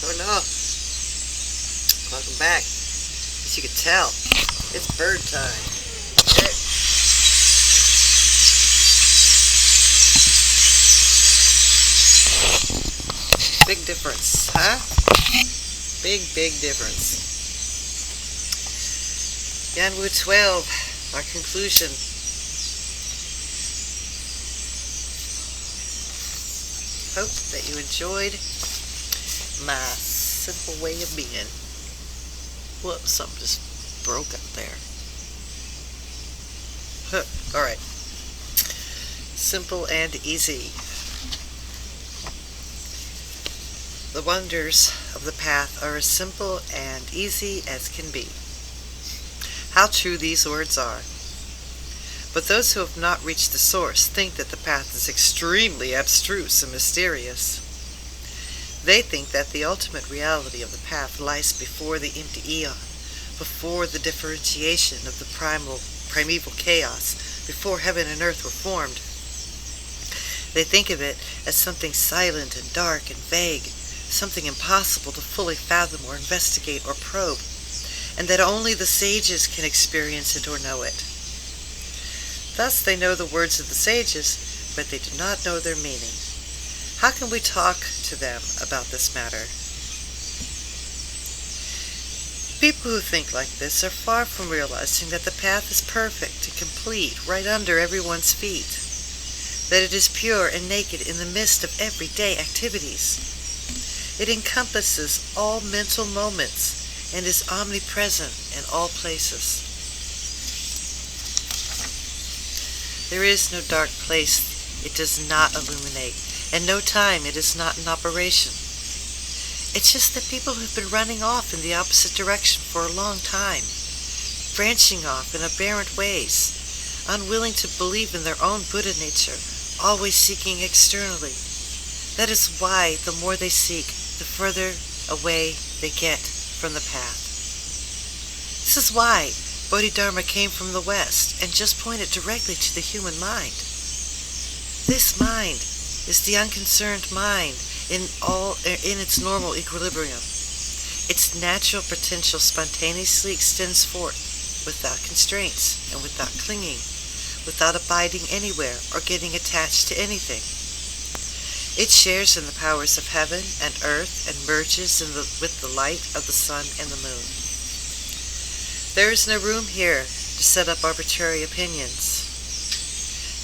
Oh no. Welcome back. As you can tell, it's bird time. Okay. Big difference, huh? Big difference. Yuanwu 12, our conclusion. Hope that you enjoyed my simple way of being. Whoops, something just broke up there. Alright. Simple and easy. The wonders of the path are as simple and easy as can be. How true these words are. But those who have not reached the source think that the path is extremely abstruse and mysterious. They think that the ultimate reality of the path lies before the empty eon, before the differentiation of the primeval chaos, before heaven and earth were formed. They think of it as something silent and dark and vague, something impossible to fully fathom or investigate or probe, and that only the sages can experience it or know it. Thus they know the words of the sages, but they do not know their meaning. How can we talk to them about this matter? People who think like this are far from realizing that the path is perfect and complete right under everyone's feet, that it is pure and naked in the midst of everyday activities. It encompasses all mental moments and is omnipresent in all places. There is no dark place it does not illuminate, and no time it is not in operation. It's just that people have been running off in the opposite direction for a long time, branching off in aberrant ways, unwilling to believe in their own Buddha nature, always seeking externally. That is why the more they seek, the further away they get from the path. This is why Bodhidharma came from the West and just pointed directly to the human mind. This mind is the unconcerned mind in its normal equilibrium. Its natural potential spontaneously extends forth without constraints and without clinging, without abiding anywhere or getting attached to anything. It shares in the powers of heaven and earth and merges with the light of the sun and the moon. There is no room here to set up arbitrary opinions.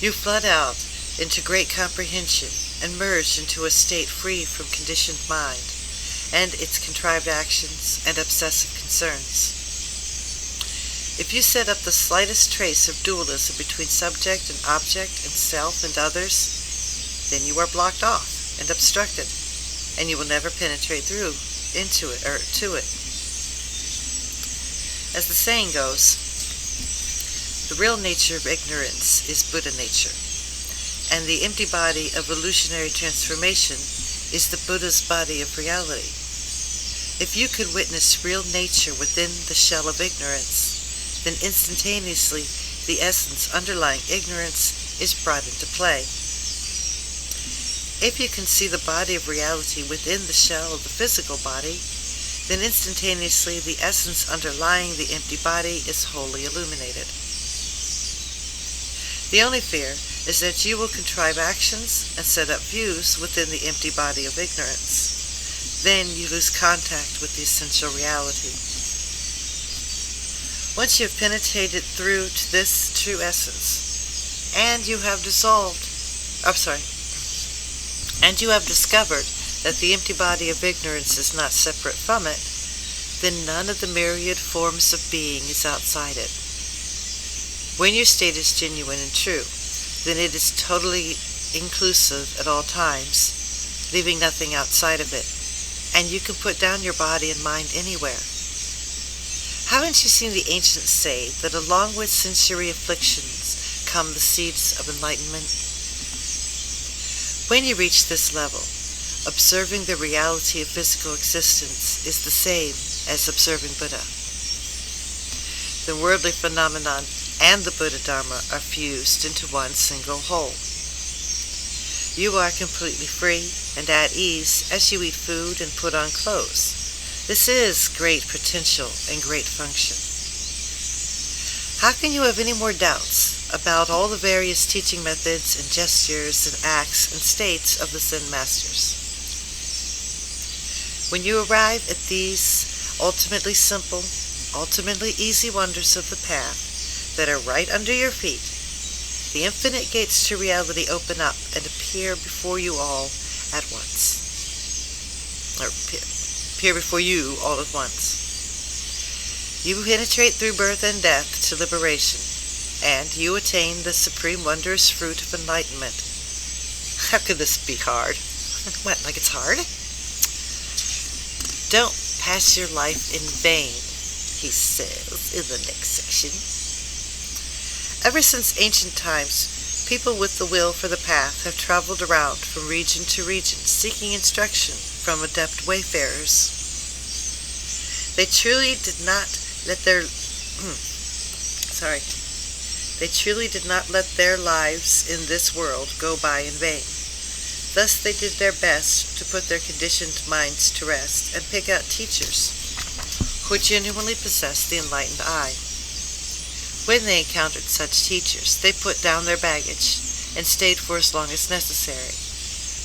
You flood out into great comprehension and merge into a state free from conditioned mind and its contrived actions and obsessive concerns. If you set up the slightest trace of dualism between subject and object and self and others, then you are blocked off and obstructed, and you will never penetrate through into it or to it. As the saying goes, the real nature of ignorance is Buddha nature, and the empty body of illusionary transformation is the Buddha's body of reality. If you could witness real nature within the shell of ignorance, then instantaneously the essence underlying ignorance is brought into play. If you can see the body of reality within the shell of the physical body, then instantaneously the essence underlying the empty body is wholly illuminated. The only fear is that you will contrive actions and set up views within the empty body of ignorance. Then you lose contact with the essential reality. Once you have penetrated through to this true essence, and you have discovered that the empty body of ignorance is not separate from it, then none of the myriad forms of being is outside it. When your state is genuine and true, then it is totally inclusive at all times, leaving nothing outside of it, and you can put down your body and mind anywhere. Haven't you seen the ancients say that along with sensory afflictions come the seeds of enlightenment? When you reach this level, observing the reality of physical existence is the same as observing Buddha. The worldly phenomenon and the Buddha Dharma are fused into one single whole. You are completely free and at ease as you eat food and put on clothes. This is great potential and great function. How can you have any more doubts about all the various teaching methods and gestures and acts and states of the Zen masters? When you arrive at these ultimately simple, ultimately easy wonders of the path that are right under your feet, the infinite gates to reality open up and appear before you all at once. Or appear before you all at once. You penetrate through birth and death to liberation, and you attain the supreme wondrous fruit of enlightenment. How could this be hard? What, like it's hard? Don't pass your life in vain, he says in the next section. Ever since ancient times, people with the will for the path have traveled around from region to region, seeking instruction from adept wayfarers. They truly did not let their lives in this world go by in vain. Thus they did their best to put their conditioned minds to rest and pick out teachers who genuinely possessed the enlightened eye. When they encountered such teachers, they put down their baggage and stayed for as long as necessary,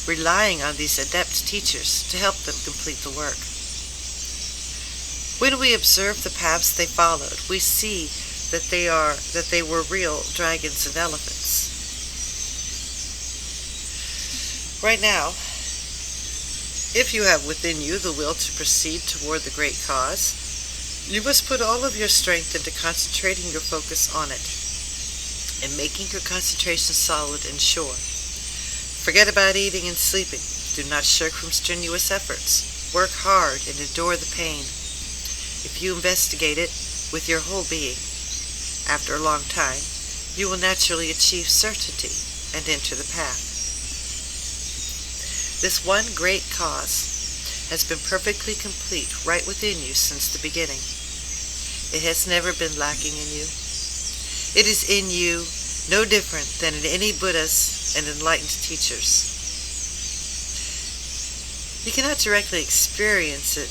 relying on these adept teachers to help them complete the work. When we observe the paths they followed, we see that they were real dragons and elephants. Right now, if you have within you the will to proceed toward the great cause, you must put all of your strength into concentrating your focus on it and making your concentration solid and sure. Forget about eating and sleeping. Do not shirk from strenuous efforts. Work hard and endure the pain. If you investigate it with your whole being, after a long time, you will naturally achieve certainty and enter the path. This one great cause has been perfectly complete right within you since the beginning. It has never been lacking in you. It is in you, no different than in any Buddhas and enlightened teachers. You cannot directly experience it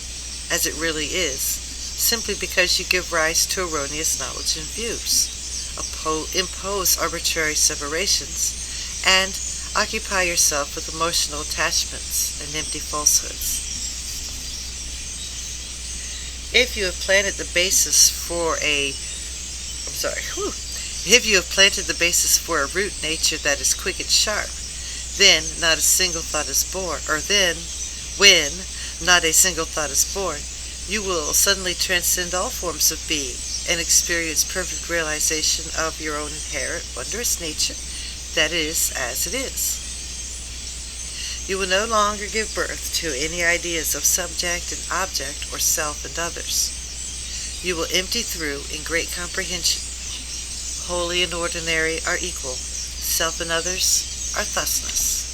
as it really is, simply because you give rise to erroneous knowledge and views, impose arbitrary separations, and occupy yourself with emotional attachments and empty falsehoods. If you have planted the basis for a root nature that is quick and sharp, then not a single thought is born, when not a single thought is born, you will suddenly transcend all forms of being and experience perfect realization of your own inherent wondrous nature that is as it is. You will no longer give birth to any ideas of subject and object or self and others. You will empty through in great comprehension. Holy and ordinary are equal. Self and others are thusness.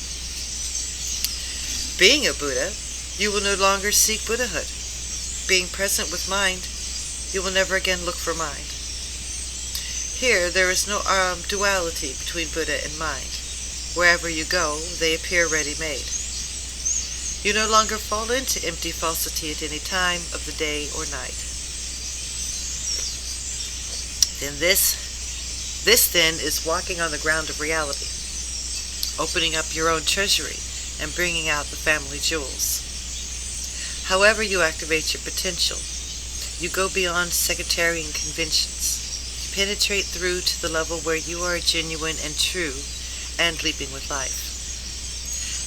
Being a Buddha, you will no longer seek Buddhahood. Being present with mind, you will never again look for mind. Here there is no duality between Buddha and mind. Wherever you go, they appear ready-made. You no longer fall into empty falsity at any time of the day or night. Then this then is walking on the ground of reality, opening up your own treasury and bringing out the family jewels. However you activate your potential, you go beyond sectarian conventions. You penetrate through to the level where you are genuine and true and leaping with life.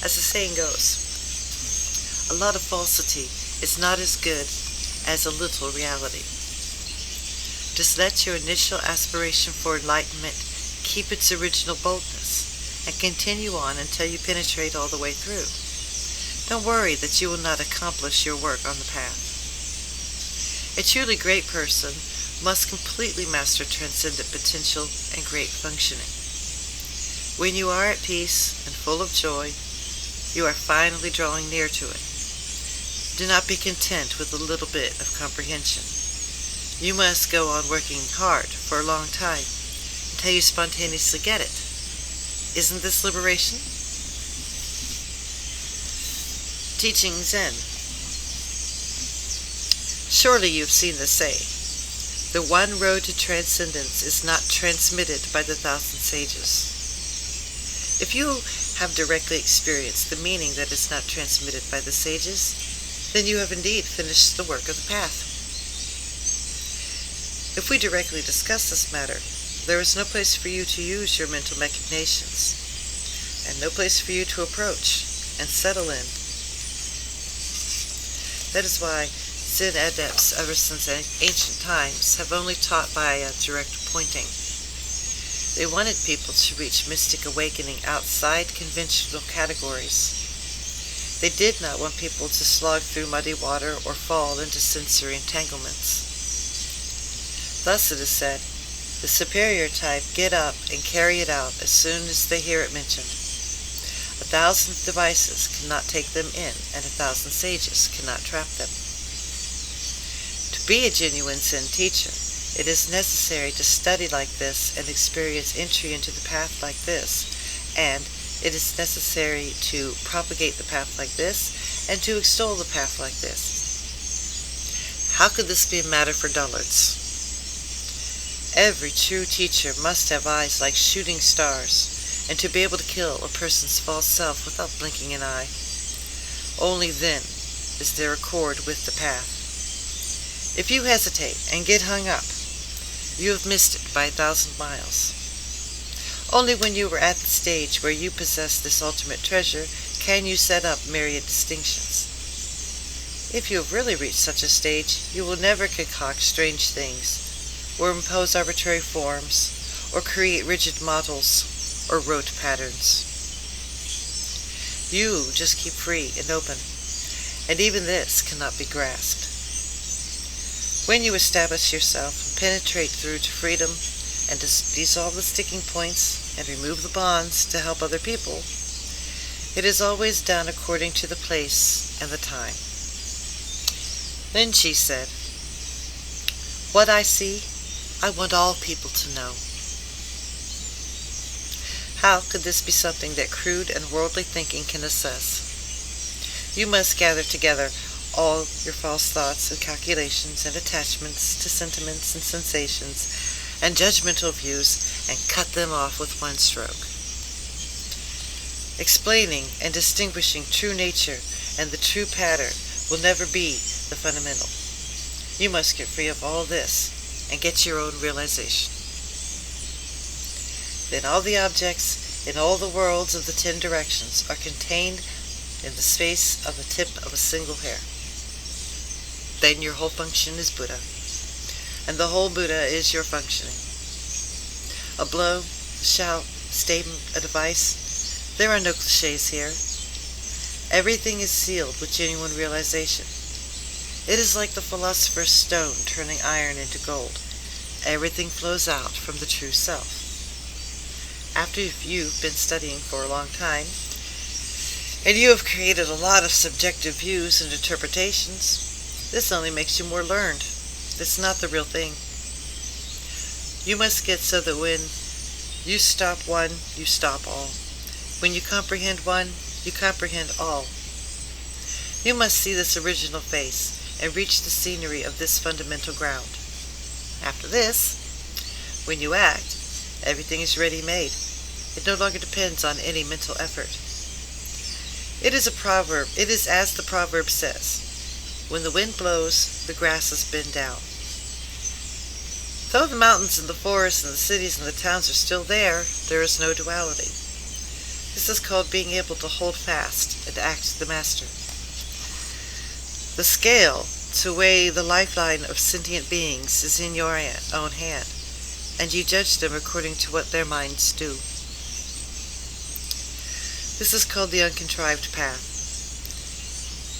As the saying goes, a lot of falsity is not as good as a little reality. Just let your initial aspiration for enlightenment keep its original boldness and continue on until you penetrate all the way through. Don't worry that you will not accomplish your work on the path. A truly great person must completely master transcendent potential and great functioning. When you are at peace and full of joy, you are finally drawing near to it. Do not be content with a little bit of comprehension. You must go on working hard for a long time until you spontaneously get it. Isn't this liberation? Teaching Zen. Surely you have seen the say, the one road to transcendence is not transmitted by the 1,000 sages. If you have directly experienced the meaning that is not transmitted by the sages, then you have indeed finished the work of the path. If we directly discuss this matter, there is no place for you to use your mental machinations, and no place for you to approach and settle in. That is why Zen adepts ever since ancient times have only taught by direct pointing. They wanted people to reach mystic awakening outside conventional categories. They did not want people to slog through muddy water or fall into sensory entanglements. Thus it is said, the superior type get up and carry it out as soon as they hear it mentioned. 1,000 devices cannot take them in, and 1,000 sages cannot trap them. To be a genuine Zen teacher, it is necessary to study like this and experience entry into the path like this, and it is necessary to propagate the path like this and to extol the path like this. How could this be a matter for dullards? Every true teacher must have eyes like shooting stars, and to be able to kill a person's false self without blinking an eye. Only then is there accord with the path. If you hesitate and get hung up, you have missed it by 1,000 miles. Only when you are at the stage where you possess this ultimate treasure can you set up myriad distinctions. If you have really reached such a stage, you will never concoct strange things, or impose arbitrary forms, or create rigid models, or rote patterns. You just keep free and open, and even this cannot be grasped. When you establish yourself and penetrate through to freedom, and dissolve the sticking points and remove the bonds to help other people, it is always done according to the place and the time. Then she said, "What I see, I want all people to know." How could this be something that crude and worldly thinking can assess? You must gather together all your false thoughts and calculations and attachments to sentiments and sensations and judgmental views and cut them off with one stroke. Explaining and distinguishing true nature and the true pattern will never be the fundamental. You must get free of all this and get your own realization. Then all the objects in all the worlds of the 10 directions are contained in the space of the tip of a single hair. Then your whole function is Buddha, and the whole Buddha is your functioning. A blow, a shout, a statement, a device, there are no cliches here. Everything is sealed with genuine realization. It is like the philosopher's stone turning iron into gold. Everything flows out from the true self. After you've been studying for a long time, and you have created a lot of subjective views and interpretations, this only makes you more learned. It's not the real thing. You must get so that when you stop one, you stop all. When you comprehend one, you comprehend all. You must see this original face and reach the scenery of this fundamental ground. After this, when you act, everything is ready-made. It no longer depends on any mental effort. It is as the proverb says, when the wind blows, the grasses bend down. Though the mountains and the forests and the cities and the towns are still there is no duality. This is called being able to hold fast and act the master. The scale to weigh the lifeline of sentient beings is in your own hand, and you judge them according to what their minds do. This is called the uncontrived path.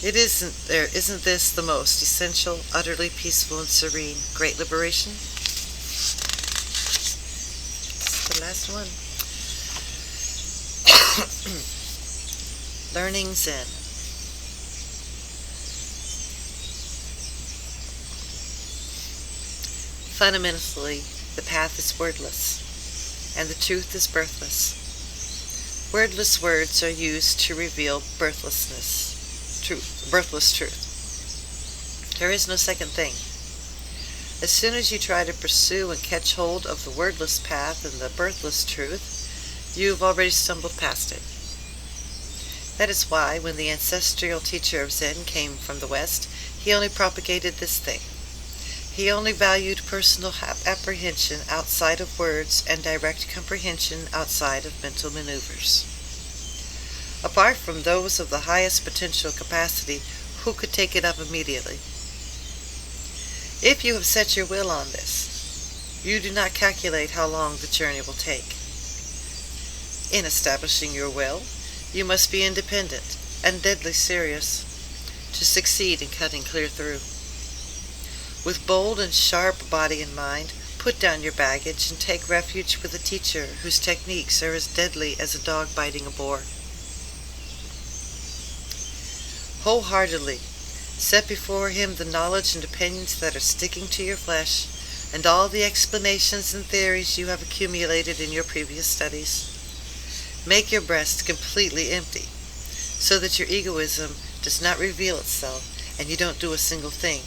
Isn't this the most essential, utterly peaceful and serene, great liberation? This is the last one. Learning Zen. Fundamentally, the path is wordless, and the truth is birthless. Wordless words are used to reveal birthlessness. truth, birthless truth. There is no second thing. As soon as you try to pursue and catch hold of the wordless path and the birthless truth, you've already stumbled past it. That is why, when the ancestral teacher of Zen came from the West, he only propagated this thing. He only valued personal apprehension outside of words and direct comprehension outside of mental maneuvers. Apart from those of the highest potential capacity, who could take it up immediately? If you have set your will on this, you do not calculate how long the journey will take. In establishing your will, you must be independent and deadly serious to succeed in cutting clear through. With bold and sharp body and mind, put down your baggage and take refuge with a teacher whose techniques are as deadly as a dog biting a boar. Wholeheartedly set before him the knowledge and opinions that are sticking to your flesh, and all the explanations and theories you have accumulated in your previous studies. Make your breast completely empty, so that your egoism does not reveal itself and you don't do a single thing.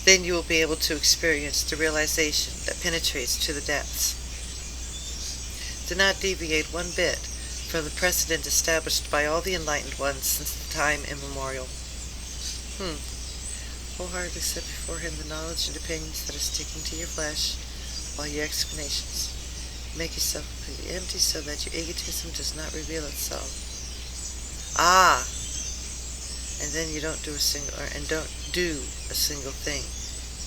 Then you will be able to experience the realization that penetrates to the depths. Do not deviate one bit from the precedent established by all the enlightened ones since the time immemorial. Wholeheartedly set before him the knowledge and opinions that are sticking to your flesh, all your explanations. Make yourself completely empty so that your egotism does not reveal itself. And then you don't do a single thing.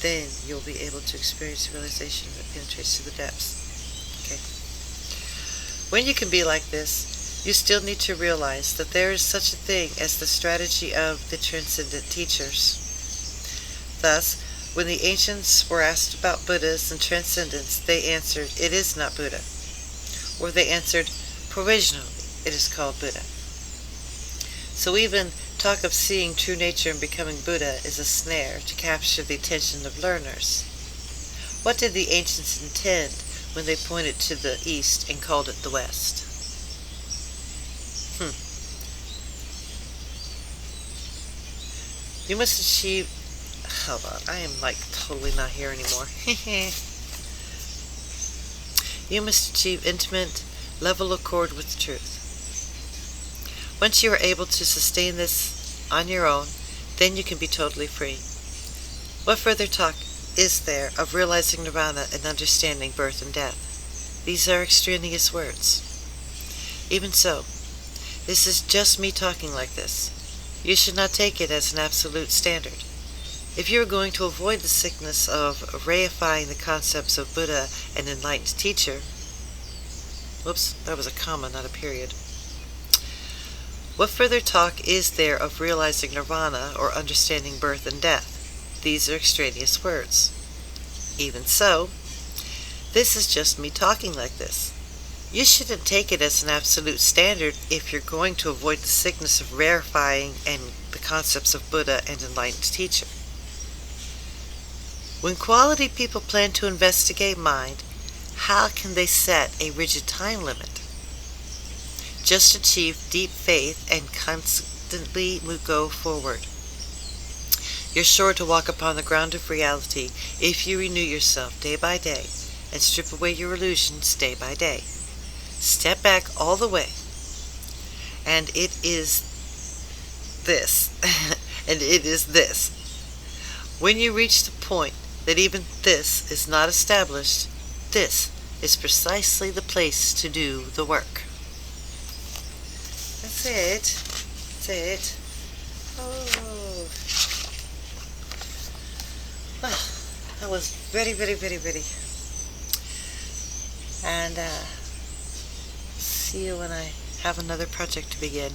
Then you'll be able to experience the realization that penetrates to the depths. Okay. When you can be like this, you still need to realize that there is such a thing as the strategy of the transcendent teachers. Thus, when the ancients were asked about Buddhas and transcendence, they answered, "It is not Buddha." Or they answered, "Provisionally, it is called Buddha." So even talk of seeing true nature and becoming Buddha is a snare to capture the attention of learners. What did the ancients intend when they pointed to the East and called it the West? You must achieve... Hold on, I am totally not here anymore. You must achieve intimate, level accord with the truth. Once you are able to sustain this on your own, then you can be totally free. What further talk is there of realizing nirvana and understanding birth and death? These are extraneous words. Even so, this is just me talking like this. You should not take it as an absolute standard. If you are going to avoid the sickness of reifying the concepts of Buddha and enlightened teacher... Whoops, that was a comma, not a period. What further talk is there of realizing nirvana or understanding birth and death? These are extraneous words. Even so, this is just me talking like this. You shouldn't take it as an absolute standard if you're going to avoid the sickness of rarefying and the concepts of Buddha and enlightened teacher. When quality people plan to investigate mind, how can they set a rigid time limit? Just achieve deep faith and constantly go forward. You're sure to walk upon the ground of reality if you renew yourself day by day and strip away your illusions day by day. Step back all the way. And it is this. And it is this. When you reach the point that even this is not established, this is precisely the place to do the work. That's it. That's it. Oh. Well, that was very, very, very, very. And see you when I have another project to begin.